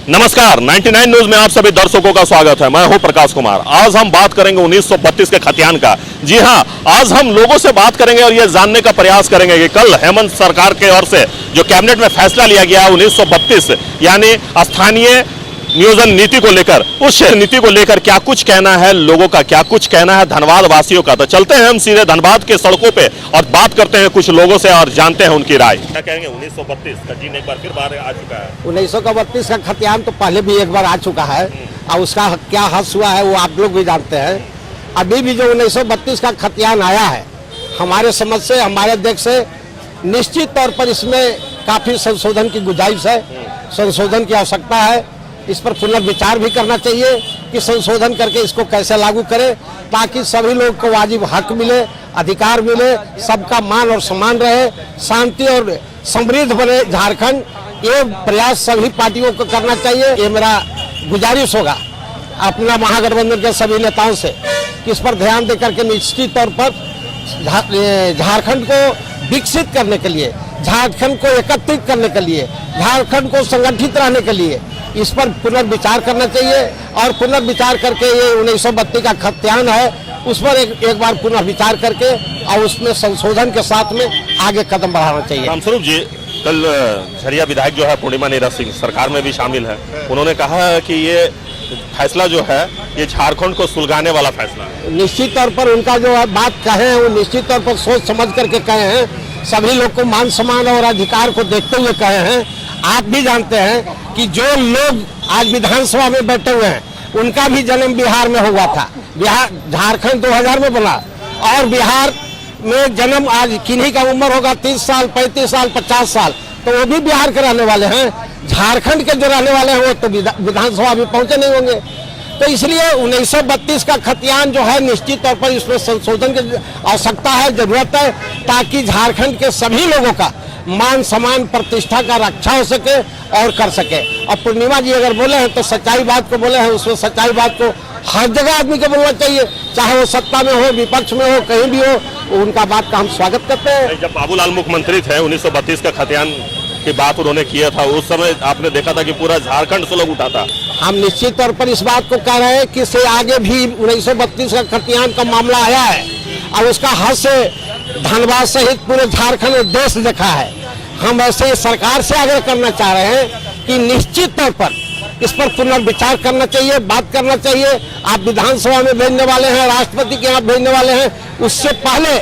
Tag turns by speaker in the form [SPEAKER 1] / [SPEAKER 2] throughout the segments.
[SPEAKER 1] नमस्कार, 99 न्यूज में आप सभी दर्शकों का स्वागत है। मैं हूं प्रकाश कुमार। आज हम बात करेंगे 1932 के खतियान का। जी हां, आज हम लोगों से बात करेंगे और ये जानने का प्रयास करेंगे कि कल हेमंत सरकार की ओर से जो कैबिनेट में फैसला लिया गया 1932 यानी स्थानीय नियोजन नीति को लेकर, उस नीति को लेकर क्या कुछ कहना है लोगों का, क्या कुछ कहना है धनबाद वासियों का। तो चलते हैं हम सीधे धनबाद के सड़कों पे और बात करते हैं कुछ लोगों से और जानते हैं उनकी राय। क्या कहेंगे 1932 का जीन एक बार फिर बाहर आ चुका है।
[SPEAKER 2] 1932 का खतियान तो पहले भी एक बार आ चुका है और उसका क्या हस हुआ है वो आप लोग भी जानते हैं। अभी भी जो 1932 का खतियान आया है, हमारे समझ से, हमारे देख से निश्चित तौर पर इसमें काफी संशोधन की गुंजाइश है, संशोधन की आवश्यकता है। इस पर पुनर्विचार भी करना चाहिए कि संशोधन करके इसको कैसे लागू करें ताकि सभी लोग को वाजिब हक मिले, अधिकार मिले, सबका मान और सम्मान रहे, शांति और समृद्ध बने झारखंड। ये प्रयास सभी पार्टियों को करना चाहिए। ये मेरा गुजारिश होगा अपना महागठबंधन के सभी नेताओं से कि इस पर ध्यान देकर के निश्चित तौर पर झारखंड को विकसित करने के लिए, झारखंड को एकत्रित करने के लिए, झारखंड को संगठित रहने के लिए इस पर पुनर्विचार करना चाहिए और पुनर्विचार करके ये 1932 का खतियान है उस पर एक बार पुनर्विचार करके और उसमें संशोधन के साथ में आगे कदम बढ़ाना चाहिए।
[SPEAKER 1] रामस्वरूप जी, कल झरिया विधायक जो है पूर्णिमा नीरज सिंह सरकार में भी शामिल है, उन्होंने कहा है कि ये फैसला जो है ये झारखंड को सुलगाने वाला फैसला है।
[SPEAKER 2] निश्चित तौर पर उनका जो बात कहे हैं वो निश्चित तौर पर सोच समझ करके कहे हैं, सभी लोग को मान सम्मान और अधिकार को देखते हुए कहे हैं। आप भी जानते हैं कि जो लोग आज विधानसभा में बैठे हुए हैं उनका भी जन्म बिहार में हुआ था। बिहार, झारखंड 2000 में बना और बिहार में जन्म आज किन्हीं का उम्र होगा 30 साल, 35 साल, 50 साल, तो वो भी बिहार के रहने वाले हैं। झारखंड के जो रहने वाले हैं वो तो विधानसभा भी पहुंचे नहीं होंगे। तो इसलिए 1932 का खतियान जो है निश्चित तौर पर इसमें संशोधन की आवश्यकता है, जरूरत है ताकि झारखंड के सभी लोगों का मान सम्मान प्रतिष्ठा का रक्षा हो सके और कर सके। और पूर्णिमा जी अगर बोले हैं तो सच्चाई बात को बोले हैं, उसमें सच्चाई बात को हर जगह आदमी को बोलना चाहिए, चाहे वो सत्ता में हो, विपक्ष में हो, कहीं भी हो, उनका बात का हम स्वागत करते हैं।
[SPEAKER 1] जब बाबूलाल मुख्यमंत्री थे 1932 का खतियान की बात उन्होंने किया था, उस समय आपने देखा था कि पूरा झारखंड से लोग उठा था।
[SPEAKER 2] हम निश्चित तौर पर इस बात को कह रहे हैं कि इससे आगे भी 1932 का खतियान का मामला आया है और उसका हद से धनबाद सहित पूरे झारखंड में देश देखा है। हम ऐसे सरकार से आग्रह करना चाह रहे हैं कि निश्चित तौर पर इस पर पुनर्विचार करना चाहिए, बात करना चाहिए। आप विधानसभा में भेजने वाले हैं, राष्ट्रपति के यहाँ भेजने वाले हैं, उससे पहले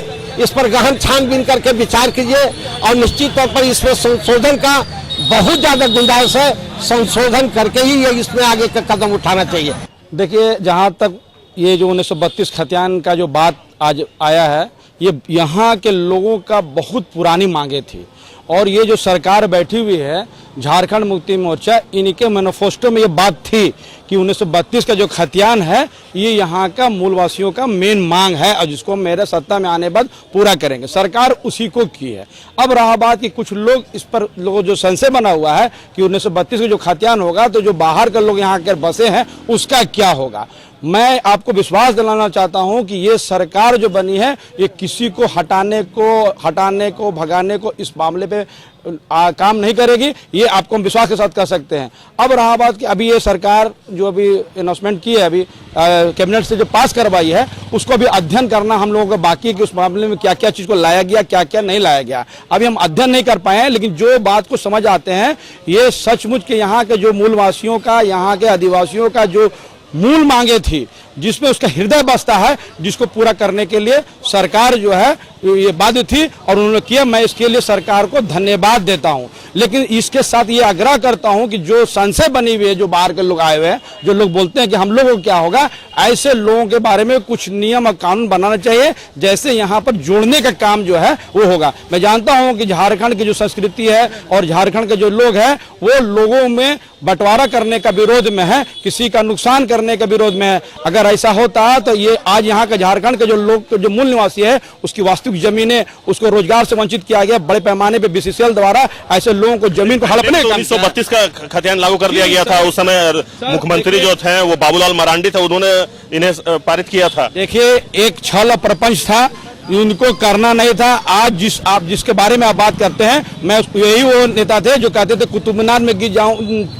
[SPEAKER 2] इस पर गहन छानबीन करके विचार कीजिए और निश्चित तौर पर इसमें संशोधन का बहुत ज्यादा गुंजाइश है। संशोधन करके ही ये इसमें आगे का कदम उठाना चाहिए।
[SPEAKER 3] देखिए, जहाँ तक ये जो 1932 खतियान का जो बात आज आया है, ये यहाँ के लोगों का बहुत पुरानी मांगे थी और ये जो सरकार बैठी हुई है झारखंड मुक्ति मोर्चा, इनके मैनिफेस्टो में ये बात थी कि 1932 का जो खतियान है ये यहाँ का मूलवासियों का मेन मांग है और जिसको मेरे सत्ता में आने बाद पूरा करेंगे। सरकार उसी को की है। अब रहा बात कि कुछ लोग इस पर लोगों जो संशय बना हुआ है कि 1932 का जो खतियान होगा तो जो बाहर के लोग यहाँ आकर बसे हैं उसका क्या होगा। मैं आपको विश्वास दिलाना चाहता हूं कि ये सरकार जो बनी है ये किसी को हटाने को भगाने को इस मामले पे काम नहीं करेगी। ये आपको हम विश्वास के साथ कह सकते हैं। अब रहा बात कि अभी ये सरकार जो अभी अनाउंसमेंट की है, अभी कैबिनेट से जो पास करवाई है, उसको अभी अध्ययन करना हम लोगों का बाकी है कि उस मामले में क्या क्या चीज़ को लाया गया, क्या क्या नहीं लाया गया। अभी हम अध्ययन नहीं कर पाए हैं, लेकिन जो बात को समझ आते हैं ये सचमुच के यहाँ के जो मूलवासियों का, यहाँ के आदिवासियों का जो मूल मांगे थी, जिसमें उसका हृदय बसता है, जिसको पूरा करने के लिए सरकार जो है ये बाध्य थी और उन्होंने किया। मैं इसके लिए सरकार को धन्यवाद देता हूं। लेकिन इसके साथ ये आग्रह करता हूं कि जो संशय बनी हुई है, जो बाहर के लोग आए हुए हैं, जो लोग बोलते हैं कि हम लोगों को क्या होगा, ऐसे लोगों के बारे में कुछ नियम और कानून बनाना चाहिए, जैसे यहाँ पर जोड़ने का काम जो है वो होगा। मैं जानता हूँ कि झारखंड की जो संस्कृति है और झारखंड के जो लोग हैं वो लोगों में बंटवारा करने का विरोध में है, किसी का नुकसान करने का विरोध में है। अगर ऐसा होता तो ये आज यहाँ के झारखंड के जो लोग, जो मूल निवासी है, उसकी वास्तविक जमीनें, उसको रोजगार से वंचित किया गया। बड़े पैमाने पे बीसीसीएल द्वारा ऐसे लोगों को जमीन को हड़पने का
[SPEAKER 1] 1932 का खतियान लागू कर दिया गया था। उस समय मुख्यमंत्री जो थे वो बाबूलाल मरांडी थे, उन्होंने इन्हें पारित किया था।
[SPEAKER 3] देखिए, एक छल प्रपंच था इनको करना नहीं था। आज आप जिसके बारे में आप बात करते हैं, मैं यही वो नेता थे जो कहते थे कुतुब मीनार में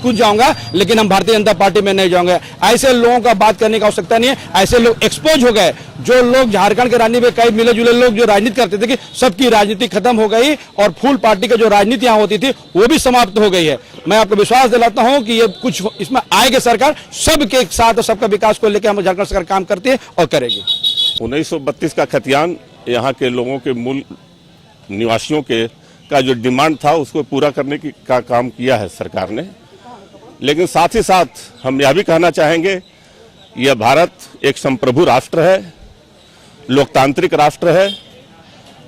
[SPEAKER 3] कूद जाऊंगा लेकिन हम भारतीय जनता पार्टी में नहीं जाऊंगा। ऐसे लोगों का बात करने की आवश्यकता नहीं है। ऐसे लोग एक्सपोज हो गए। जो लोग झारखंड के राजनीति में कई मिले जुले लोग जो राजनीति करते थे कि सबकी राजनीति खत्म हो गई और फुल पार्टी की जो राजनीति यहाँ होती थी वो भी समाप्त हो गई है। मैं आपको विश्वास दिलाता हूँ कि ये कुछ इसमें आएगी सरकार, सबके साथ और सबका विकास को लेकर हम झारखंड सरकार काम करती है और करेगी।
[SPEAKER 1] 1932 का खतियान यहाँ के लोगों के मूल निवासियों के का जो डिमांड था उसको पूरा करने का काम किया है सरकार ने। लेकिन साथ ही साथ हम यह भी कहना चाहेंगे, यह भारत एक संप्रभु राष्ट्र है, लोकतांत्रिक राष्ट्र है।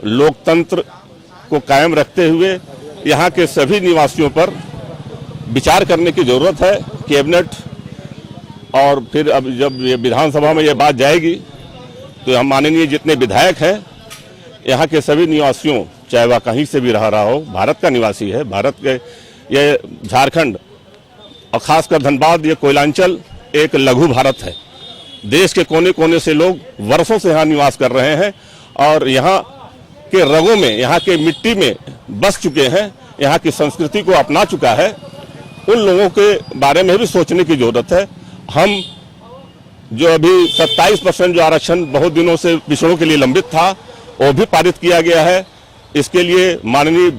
[SPEAKER 1] लोकतंत्र को कायम रखते हुए यहाँ के सभी निवासियों पर विचार करने की जरूरत है। कैबिनेट और फिर अब जब ये विधानसभा में ये बात जाएगी तो हम माननीय जितने विधायक हैं यहाँ के सभी निवासियों, चाहे वह कहीं से भी रहा हो, भारत का निवासी है। भारत के ये झारखंड और खासकर धनबाद, ये कोयलांचल एक लघु भारत है। देश के कोने कोने से लोग वर्षों से यहाँ निवास कर रहे हैं और यहाँ के रगों में, यहाँ के मिट्टी में बस चुके हैं, यहाँ की संस्कृति को अपना चुका है। उन लोगों के बारे में भी सोचने की जरूरत है। हम जो अभी 27% जो आरक्षण बहुत दिनों से पिछड़ों के लिए लंबित था वो भी पारित किया गया है। इसके लिए माननीय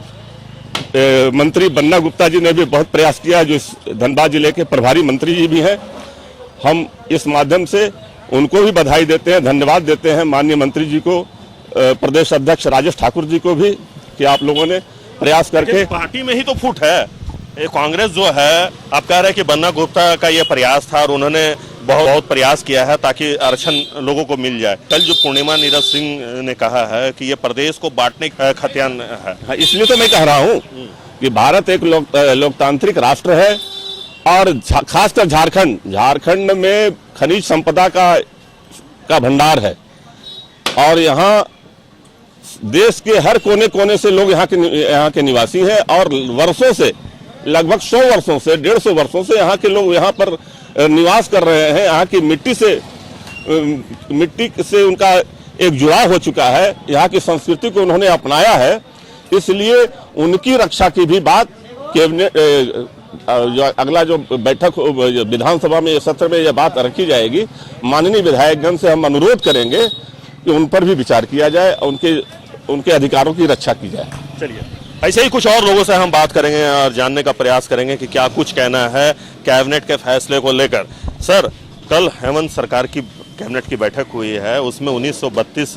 [SPEAKER 1] मंत्री बन्ना गुप्ता जी ने भी बहुत प्रयास किया, जो धनबाद जिले के प्रभारी मंत्री जी भी हैं। हम इस माध्यम से उनको भी बधाई देते हैं, धन्यवाद देते हैं माननीय मंत्री जी को, प्रदेश अध्यक्ष राजेश ठाकुर जी को भी कि आप लोगों ने प्रयास करके। पार्टी में ही तो फूट है। ये कांग्रेस जो है, आप कह रहे हैं कि बन्ना गुप्ता का ये प्रयास था और उन्होंने बहुत प्रयास किया है ताकि आरक्षण लोगों को मिल जाए। कल जो पूर्णिमा नीरज सिंह ने कहा है कि ये प्रदेश को बांटने का खतियान है, इसलिए तो मैं कह रहा हूँ कि भारत एक लोकतांत्रिक राष्ट्र है और खासकर झारखंड में खनिज संपदा का भंडार है और यहाँ देश के हर कोने कोने से लोग यहाँ के निवासी हैं और वर्षों से, लगभग 100 वर्षों से, 150 वर्षों से यहाँ के लोग यहाँ पर निवास कर रहे हैं। यहाँ की मिट्टी से उनका एक जुड़ाव हो चुका है, यहाँ की संस्कृति को उन्होंने अपनाया है। इसलिए उनकी रक्षा की भी बात कैबिनेट अगला जो बैठक विधानसभा में सत्र में यह बात रखी जाएगी, माननीय विधायकगण से हम अनुरोध करेंगे कि उन पर भी विचार किया जाए और उनके अधिकारों की रक्षा की जाए।
[SPEAKER 4] चलिए, ऐसे ही कुछ और लोगों से हम बात करेंगे और जानने का प्रयास करेंगे कि क्या कुछ कहना है कैबिनेट के फैसले को लेकर। सर, कल हेमंत सरकार की कैबिनेट की बैठक हुई है, उसमें 1932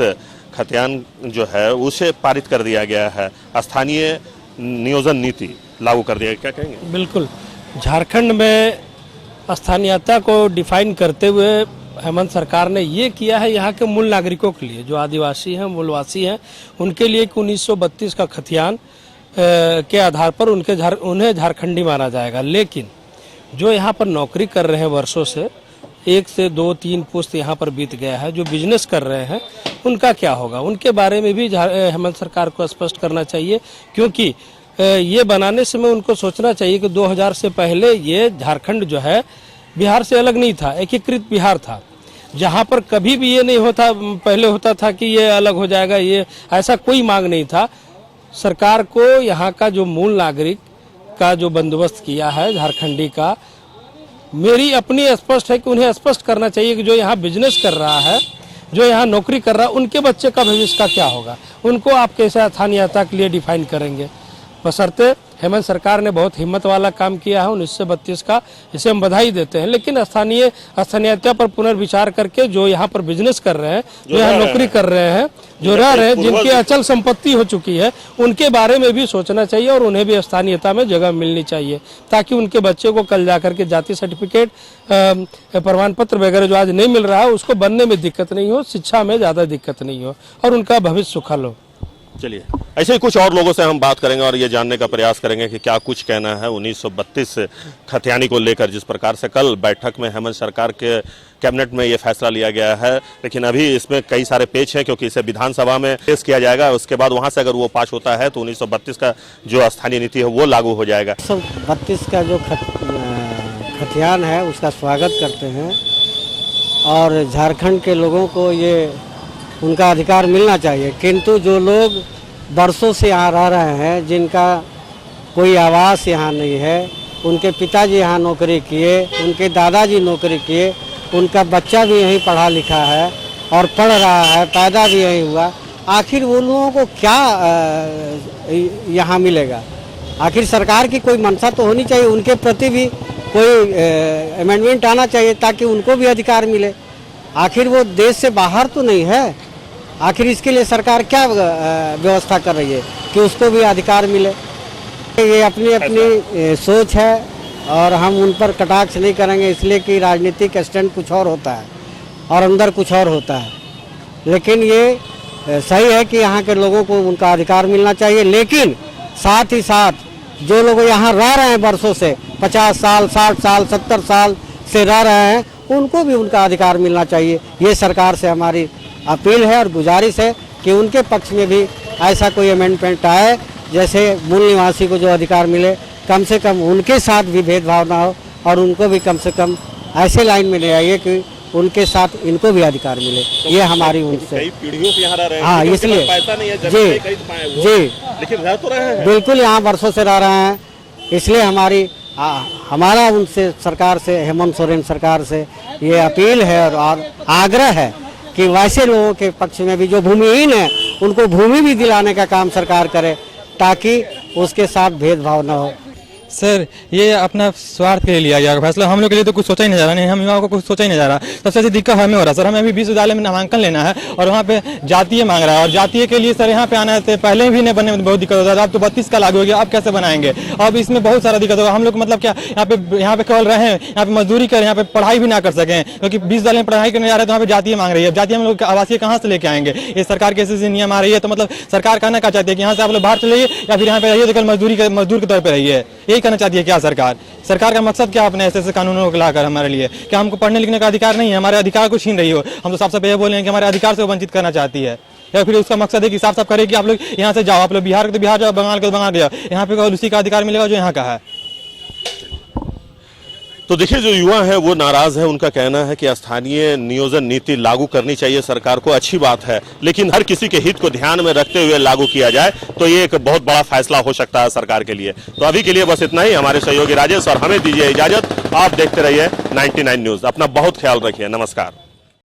[SPEAKER 4] खतियान जो है उसे पारित कर दिया गया है, स्थानीय नियोजन नीति लागू कर दिया, क्या कहेंगे?
[SPEAKER 5] बिल्कुल, झारखंड में स्थानीयता को डिफाइन करते हुए हेमंत सरकार ने ये किया है यहाँ के मूल नागरिकों के लिए, जो आदिवासी हैं, मूलवासी हैं, उनके लिए 1932 का खतियान के आधार पर उन्हें झारखंडी माना जाएगा। लेकिन जो यहाँ पर नौकरी कर रहे हैं वर्षों से, 1 से 2, 3 पुश्त यहाँ पर बीत गया है, जो बिजनेस कर रहे हैं, उनका क्या होगा? उनके बारे में भी हेमंत सरकार को स्पष्ट करना चाहिए, क्योंकि ये बनाने समय उनको सोचना चाहिए कि 2000 से पहले ये झारखंड जो है बिहार से अलग नहीं था, एकीकृत बिहार था, जहाँ पर कभी भी ये नहीं होता, पहले होता था कि ये अलग हो जाएगा, ये ऐसा कोई मांग नहीं था। सरकार को यहाँ का जो मूल नागरिक का जो बंदोबस्त किया है झारखंडी का, मेरी अपनी स्पष्ट है कि उन्हें स्पष्ट करना चाहिए कि जो यहाँ बिजनेस कर रहा है, जो यहाँ नौकरी कर रहा है, उनके बच्चे का भविष्य का क्या होगा, उनको आप कैसे स्थानीयता के लिए डिफाइन करेंगे। बशर्ते हेमंत सरकार ने बहुत हिम्मत वाला काम किया है 1932 का, इसे हम बधाई देते हैं। लेकिन स्थानीयता पर पुनर्विचार करके जो यहाँ पर बिजनेस कर रहे हैं, जो यहाँ नौकरी कर रहे हैं, जो रह रहे हैं, जिनकी अचल संपत्ति हो चुकी है, उनके बारे में भी सोचना चाहिए और उन्हें भी स्थानीयता में जगह मिलनी चाहिए, ताकि उनके बच्चे को कल जाकर के जाति सर्टिफिकेट, प्रमाण पत्र वगैरह जो आज नहीं मिल रहा है, उसको बनने में दिक्कत नहीं हो, शिक्षा में ज़्यादा दिक्कत नहीं हो और उनका भविष्य सुखल हो।
[SPEAKER 4] चलिए, ऐसे ही कुछ और लोगों से हम बात करेंगे और ये जानने का प्रयास करेंगे कि क्या कुछ कहना है 1932 खतियानी को लेकर, जिस प्रकार से कल बैठक में हेमंत सरकार के कैबिनेट में ये फैसला लिया गया है। लेकिन अभी इसमें कई सारे पेच हैं, क्योंकि इसे विधानसभा में पेश किया जाएगा, उसके बाद वहां से अगर वो पास होता है तो 1932 का जो स्थानीय नीति है वो लागू हो जाएगा।
[SPEAKER 6] 1932 का जो खतियान है उसका स्वागत करते हैं और झारखंड के लोगों को ये उनका अधिकार मिलना चाहिए। किंतु जो लोग बरसों से यहाँ रह रहे हैं, जिनका कोई आवास यहाँ नहीं है, उनके पिताजी यहाँ नौकरी किए, उनके दादाजी नौकरी किए, उनका बच्चा भी यहीं पढ़ा लिखा है और पढ़ रहा है, पैदा भी यहीं हुआ, आखिर वो लोगों को क्या यहाँ मिलेगा? आखिर सरकार की कोई मंशा तो होनी चाहिए, उनके प्रति भी कोई अमेंडमेंट आना चाहिए ताकि उनको भी अधिकार मिले। आखिर वो देश से बाहर तो नहीं है, आखिर इसके लिए सरकार क्या व्यवस्था कर रही है कि उसको भी अधिकार मिले? ये अपनी अपनी सोच है और हम उन पर कटाक्ष नहीं करेंगे, इसलिए कि राजनीतिक स्टैंड कुछ और होता है और अंदर कुछ और होता है। लेकिन ये सही है कि यहाँ के लोगों को उनका अधिकार मिलना चाहिए, लेकिन साथ ही साथ जो लोग यहाँ रह रहे हैं बरसों से, 50 साल, 60 साल, 70 साल से रह रहे हैं, उनको भी उनका अधिकार मिलना चाहिए। ये सरकार से हमारी अपील है और गुजारिश है कि उनके पक्ष में भी ऐसा कोई अमेंडमेंट आए, जैसे मूल निवासी को जो अधिकार मिले, कम से कम उनके साथ भी भेदभाव ना हो और उनको भी कम से कम ऐसे लाइन में ले आइए कि उनके साथ इनको भी अधिकार मिले। ये हमारी उनसे
[SPEAKER 4] कई पीढ़ियों से यहाँ रह रहे हैं,
[SPEAKER 6] हाँ,
[SPEAKER 4] लेकिन उनके
[SPEAKER 6] इसलिए
[SPEAKER 4] पास पैसा नहीं है,
[SPEAKER 6] जी
[SPEAKER 4] जमीन नहीं खरीद पाए वो,
[SPEAKER 6] जी
[SPEAKER 4] लेकिन रह तो रहे हैं।
[SPEAKER 6] बिल्कुल यहाँ बरसों से रह रहे हैं, इसलिए हमारा उनसे सरकार से, हेमंत सोरेन सरकार से ये अपील है और आग्रह है कि वैसे लोगों के पक्ष में भी जो भूमिहीन है उनको भूमि भी दिलाने का काम सरकार करे ताकि उसके साथ भेदभाव न हो।
[SPEAKER 7] सर, ये अपना स्वार्थ के लिए लिया गया फैसला, हम लोग के लिए तो कुछ सोचा ही नहीं जा रहा, नहीं हम युवाओं को कुछ सोचा ही नहीं जा रहा। सबसे अच्छी दिक्कत हमें हो रहा है सर, हमें अभी विश्वविद्यालय में नामांकन लेना है और वहाँ पे जातीय मांग रहा है और जातीय के लिए सर यहाँ पे आना है, पहले भी नहीं बनने में बहुत दिक्कत होता था, अब तो 32 का लागू हो गया, अब कैसे बनाएंगे? अब इसमें बहुत सारा दिक्कत होगा। हम लोग मतलब क्या यहाँ पे केवल रहे, यहाँ पे मजदूरी करें, यहाँ पे पढ़ाई भी ना कर सकें, क्योंकि विश्वविद्यालय में पढ़ाई करने जा रहे हैं तो वहाँ पे जातीय मांग रही है। जातीय हम लोग आवासीय कहाँ से लेके आएंगे? ये सरकार के ऐसे नियम आ रही है, तो मतलब सरकार कहना क्या चाहती है कि यहाँ से आप लोग बाहर चले या फिर यहाँ पे रहिए तो कल मजदूर के तौर पर रहिए? यही कहना चाहती है क्या सरकार का मकसद क्या अपने ऐसे कानूनों को लाकर हमारे लिए? क्या हमको पढ़ने लिखने का अधिकार नहीं है? हमारे अधिकार को छीन रही हो? हम तो साफ साफ ये बोले हैं कि हमारे अधिकार से वंचित करना चाहती है, या फिर उसका मकसद है कि साफ साफ करे कि आप लोग यहाँ से जाओ, आप लोग बिहार के तो बिहार जाओ, बंगाल के तो बंगाल जाओ, यहाँ पे उसी का अधिकार मिलेगा जो यहाँ का है।
[SPEAKER 4] तो देखिए, जो युवा है वो नाराज है, उनका कहना है कि स्थानीय नियोजन नीति लागू करनी चाहिए सरकार को, अच्छी बात है, लेकिन हर किसी के हित को ध्यान में रखते हुए लागू किया जाए तो ये एक बहुत बड़ा फैसला हो सकता है सरकार के लिए। तो अभी के लिए बस इतना ही। हमारे सहयोगी राजेश और हमें दीजिए इजाजत। आप देखते रहिए 99 न्यूज। अपना बहुत ख्याल रखिए। नमस्कार।